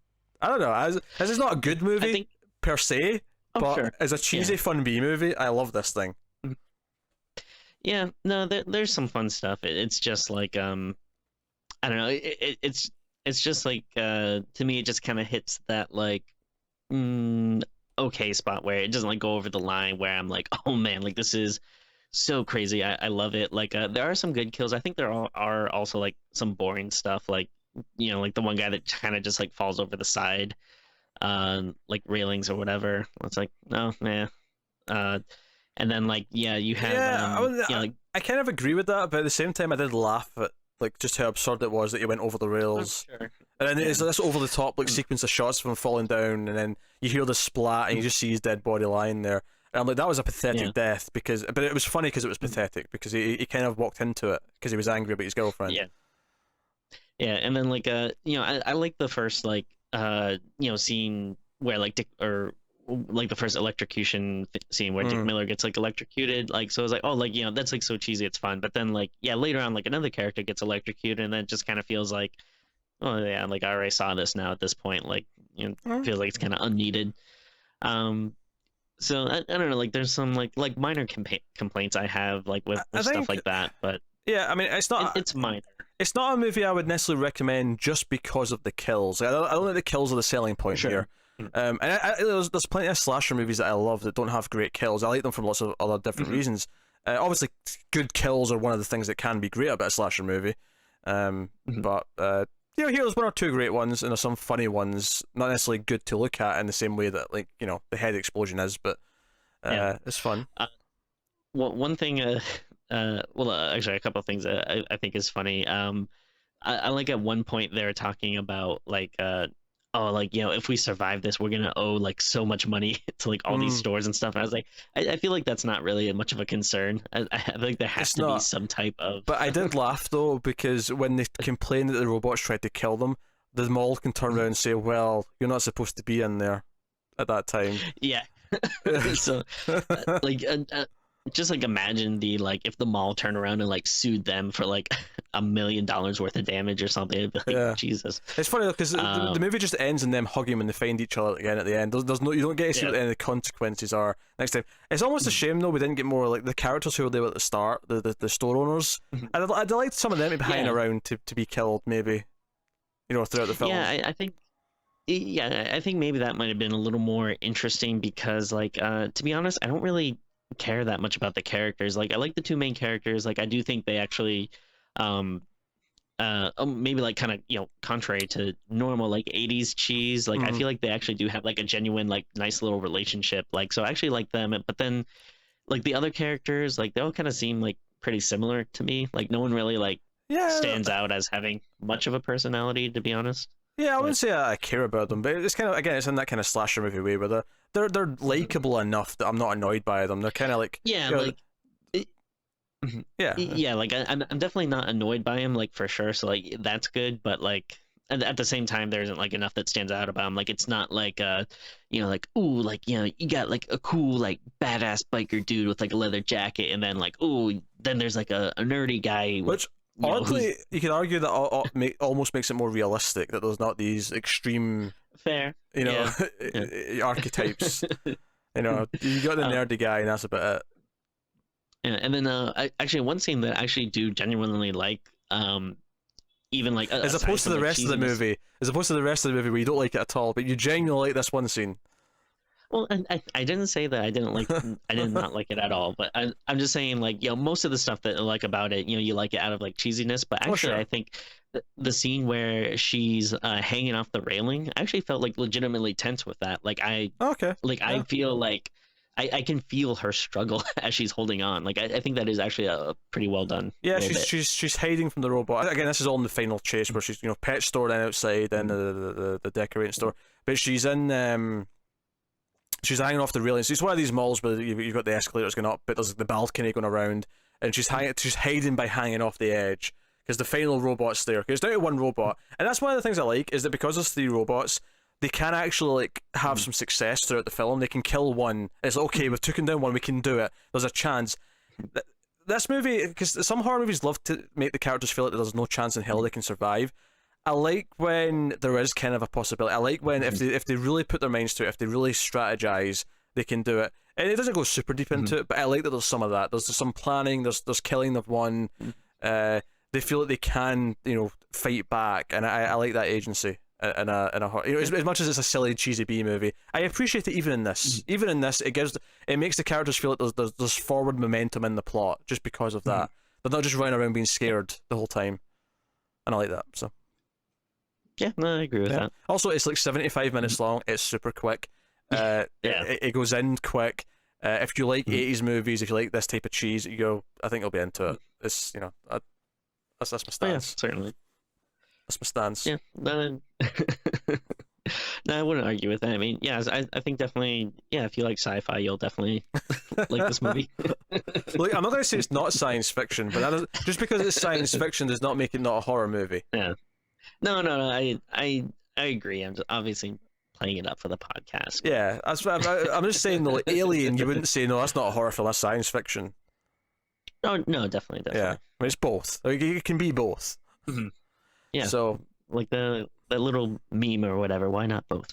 I don't know. As it's not a good movie per se, but as a cheesy fun B movie, I love this thing. Yeah, no, there's some fun stuff. It's just like I don't know. It's just like to me, it just kind of hits that like okay spot where it doesn't like go over the line where I'm like, oh man, like this is so crazy. I love it. Like there are some good kills. I think there are also like some boring stuff, like like the one guy that kind of just like falls over the side, like railings or whatever. It's like, no, nah. And then like you have I kind of agree with that, but at the same time I did laugh at like just how absurd it was that he went over the rails. Oh, sure. And then it's this over the top like sequence of shots of him falling down, and then you hear the splat and you just see his dead body lying there. And I'm like, that was a pathetic death but it was funny because it was pathetic because he kind of walked into it because he was angry about his girlfriend. Yeah, and then like I like the first like scene where like Dick, or like the first electrocution scene where Dick Miller gets like electrocuted, like, so I was like, oh, like that's like so cheesy, it's fun. But then like later on, like another character gets electrocuted, and then it just kind of feels like, oh yeah, like I already saw this now at this point, like feels like it's kind of unneeded. So I don't know, like there's some like minor complaints I have like with stuff like that, but yeah, I mean it's not it's minor. It's not a movie I would necessarily recommend just because of the kills. I don't think the kills are the selling point here. And there's plenty of slasher movies that I love that don't have great kills. I like them for lots of other different reasons. Obviously, good kills are one of the things that can be great about a slasher movie. But here's one or two great ones, and there's some funny ones, not necessarily good to look at in the same way that like the head explosion is, but it's fun. One thing, actually a couple of things that I think is funny. I like at one point they're talking about like if we survive this, we're gonna owe like so much money to like all these stores and stuff. And I was like, I feel like that's not really much of a concern. I think there has to be some type of. But I did laugh though, because when they complain that the robots tried to kill them, the mall can turn around and say, "Well, you're not supposed to be in there at that time." Yeah. So, just like imagine if the mall turned around and like sued them for like $1 million worth of damage or something. It'd be like, Jesus. It's funny because the movie just ends in them hugging when they find each other again at the end. There's no, you don't get to see what any of the consequences are next time. It's almost a shame though we didn't get more like the characters who were there at the start, the store owners. I'd like some of them to be hanging around to be killed maybe, throughout the film. Yeah, I think. Yeah, I think maybe that might have been a little more interesting because like to be honest, I don't really care that much about the characters. Like I like the two main characters. Like I do think they actually maybe like kind of contrary to normal like 80s cheese, like I feel like they actually do have like a genuine like nice little relationship, like, so I actually like them. But then like the other characters, like they all kind of seem like pretty similar to me. Like no one really like stands out as having much of a personality, to be honest. Yeah, I wouldn't say I care about them, but it's kind of, again, it's in that kind of slasher movie way where they're likable enough that I'm not annoyed by them. They're kind of like like I'm definitely not annoyed by him, like for sure. So like that's good, but like at the same time, there isn't like enough that stands out about him. Like it's not like like ooh, like you got like a cool like badass biker dude with like a leather jacket, and then like ooh, then there's like a nerdy guy which. Oddly, you could argue that almost makes it more realistic that there's not these extreme, archetypes. You got the nerdy guy, and that's about it. Yeah, and then actually one scene that I actually do genuinely like, even like as opposed to the rest of the movie, where you don't like it at all, but you genuinely like this one scene. Well, I didn't say that I did not like it at all, but I'm just saying like most of the stuff that I like about it, you like it out of like cheesiness, but actually I think the scene where she's hanging off the railing, I actually felt like legitimately tense with that. Like I feel like I can feel her struggle as she's holding on. Like I think that is actually a pretty well done. Yeah, little bit. she's hiding from the robot. Again, this is all in the final chase where she's pet store then outside and the decorating store. But she's in she's hanging off the railings. It's one of these malls where you've got the escalators going up, but there's the balcony going around, and she's hiding by hanging off the edge because the final robot's there. It's down to one robot, and that's one of the things I like is that because there's 3 robots, they can actually like have some success throughout the film. They can kill one. It's like, okay, we've taken down one. We can do it. There's a chance. This movie, because some horror movies love to make the characters feel like there's no chance in hell they can survive. I like when there is kind of a possibility. I like when if they really put their minds to it, if they really strategize, they can do it. And it doesn't go super deep into it, but I like that there's some of that. There's some planning. There's killing of one. They feel like they can fight back, and I like that agency in a horror. As much as it's a silly cheesy B movie, I appreciate it even in this. Even in this, it makes the characters feel like there's forward momentum in the plot just because of that. They're not just running around being scared the whole time, and I like that. So. Yeah, no, I agree with that. Also, it's like 75 minutes long. It's super quick. It goes in quick. If you like 80s movies, if you like this type of cheese, I think you'll be into it. It's that's my stance. Yeah, certainly. That's my stance. Yeah, no, I wouldn't argue with that. I mean, yeah, I think definitely, yeah, if you like sci-fi, you'll definitely like this movie. Look, I'm not going to say it's not science fiction, but just because it's science fiction does not make it not a horror movie. Yeah. No. I agree. I'm just obviously playing it up for the podcast. Yeah, that's what I'm just saying. Though, like Alien, you wouldn't say no. That's not a horror film. That's science fiction. Oh no, definitely. Yeah, I mean, it's both. Like, it can be both. Yeah. So like that little meme or whatever. Why not both?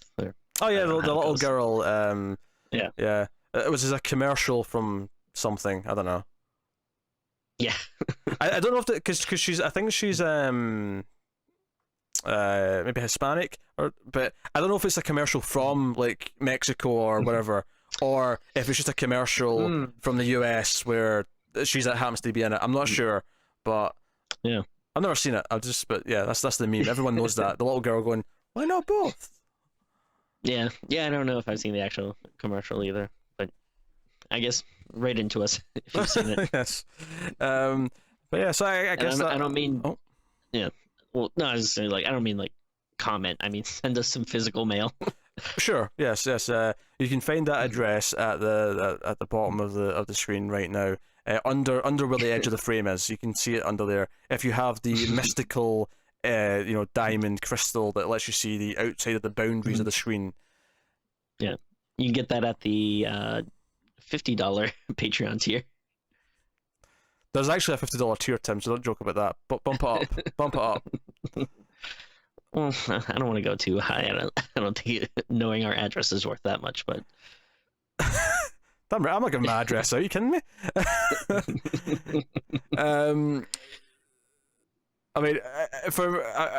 Oh yeah, the little girl. Yeah. It was a commercial from something. I don't know. Yeah. I don't know if because she's. I think she's maybe Hispanic, but I don't know if it's a commercial from like Mexico or whatever, or if it's just a commercial from the US where she's happens to be in it. I'm not sure, but yeah, I've never seen it. But yeah, that's the meme. Everyone knows that. The little girl going, "Why not both?" Yeah. I don't know if I've seen the actual commercial either, but I guess right into us if you've seen it. Yes. But yeah, so I guess I don't mean. Oh. Yeah. Well, no, I was just saying, like, I don't mean like comment. I mean send us some physical mail. Sure. Yes. You can find that address at the bottom of the screen right now. Under where the edge of the frame is, you can see it under there. If you have the mystical, diamond crystal that lets you see the outside of the boundaries of the screen. Yeah, you can get that at the $50 Patreon tier. There's actually a $50 tier, Tim, so don't joke about that. But bump it up. Bump it up. Well, I don't want to go too high. I don't think knowing our address is worth that much, but... I'm not giving my address out. Are you kidding me? I mean,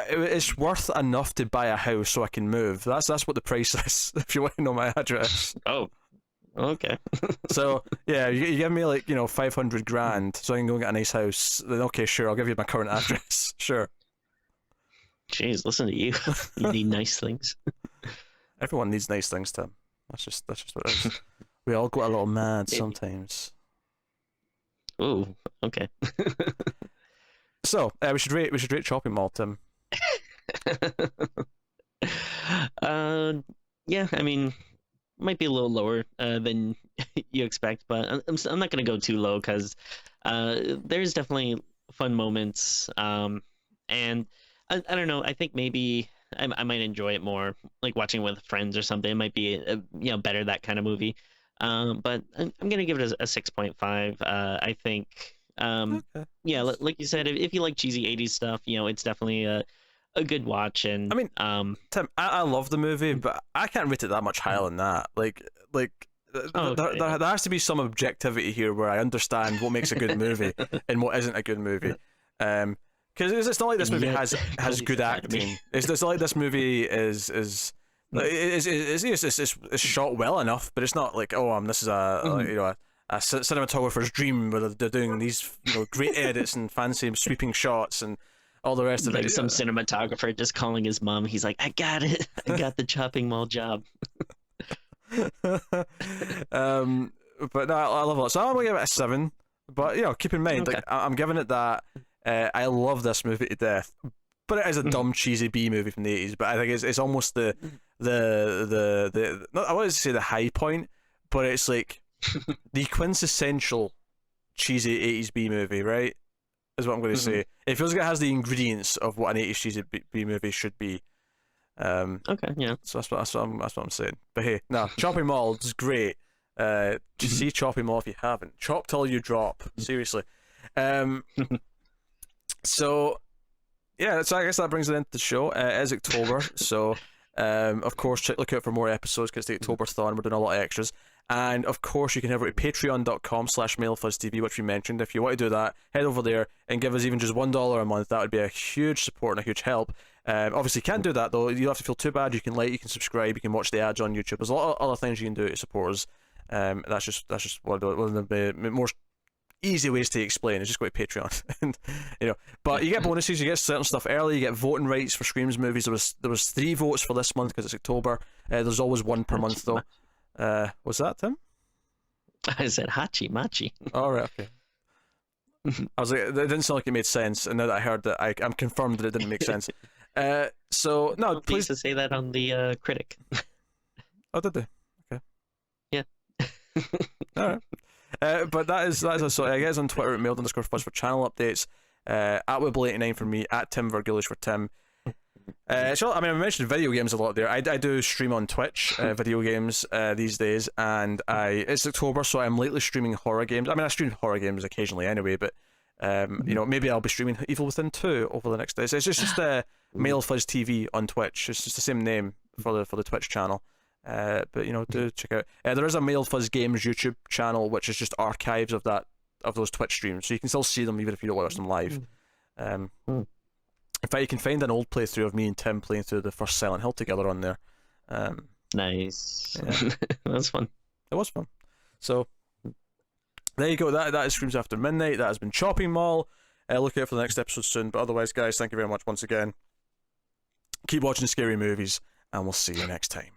it's worth enough to buy a house so I can move. That's what the price is, if you want to know my address. Oh. Okay. So yeah, you give me like 500 grand so I can go and get a nice house. Then okay, sure, I'll give you my current address. Sure. Jeez, listen to you. You need nice things. Everyone needs nice things, Tim. That's just what it is. We all go a little mad sometimes. Ooh, okay. So we should rate Chopping Mall, Tim. Yeah, I mean, might be a little lower than you expect, but I'm not going to go too low because there's definitely fun moments. And I don't know, I think maybe I might enjoy it more, like watching it with friends or something. It might be better, that kind of movie. But I'm going to give it a 6.5. I think, Okay. Yeah, like you said, if you like cheesy 80s stuff, it's definitely a good watch. And I mean, Tim, I love the movie, but I can't rate it that much higher than that. Like okay. there has to be some objectivity here where I understand what makes a good movie and what isn't a good movie. Because it's not like this movie has good acting. It's not like this movie is it's shot well enough, but it's not like this is a cinematographer's dream where they're doing these great edits and fancy sweeping shots and all the rest of it. Like some cinematographer just calling his mom. He's like, I got it. I got the chopping mall job. But no, I love it. So I'm gonna give it a 7. But keep in mind, Okay. like I'm giving it that. I love this movie to death, but it is a dumb, cheesy B movie from the 80s. But I think it's almost the not, I wanted to say the high point, but it's like the quintessential cheesy 80s B movie, right? Is what I'm going to say. It feels like it has the ingredients of what an 80s cheesy B movie should be. Okay, yeah. So that's what I'm saying. But hey, no, Chopping Mall is great. Just see Chopping Mall if you haven't. Chop till you drop. Seriously. So yeah, so I guess that brings it into the show. It is October, so of course look out for more episodes because it's the October-thon. We're doing a lot of extras. And of course, you can head over to patreon.com/MailFuzzTV, which we mentioned. If you want to do that, head over there and give us even just $1 a month. That would be a huge support and a huge help. Obviously, you can't do that though. You don't have to feel too bad. You can like, you can subscribe, you can watch the ads on YouTube. There's a lot of other things you can do to support us. That's just one of the more easy ways to explain. It's just go to Patreon, and But you get bonuses. You get certain stuff early. You get voting rights for Screams movies. There was 3 votes for this month because it's October. There's always 1 per month though. Was that Tim? I said Hachi Machi. All right, okay. I was like, it didn't sound like it made sense, and now that I heard that, I'm confirmed that it didn't make sense. So no, Please please. to say that on the critic. Oh, did they? Okay. Yeah. All right. But that is so I guess on Twitter at mailed_fuzz for channel updates. At Wibble89 for me, at Tim Vergilish for Tim. So I mentioned video games a lot there. I do stream on Twitch video games these days, and it's October, so I'm lately streaming horror games. I stream horror games occasionally anyway, but maybe I'll be streaming Evil Within 2 over the next days. It's just Mail Fuzz TV on Twitch. It's just the same name for the Twitch channel. But do check out. There is a Mail Fuzz Games YouTube channel, which is just archives of those Twitch streams, so you can still see them even if you don't watch them live. In fact, you can find an old playthrough of me and Tim playing through the first Silent Hill together on there. Nice. Yeah. That's fun. It was fun. So there you go. That is Screams After Midnight. That has been Chopping Mall. Look out for the next episode soon. But otherwise, guys, thank you very much once again. Keep watching scary movies, and we'll see you next time.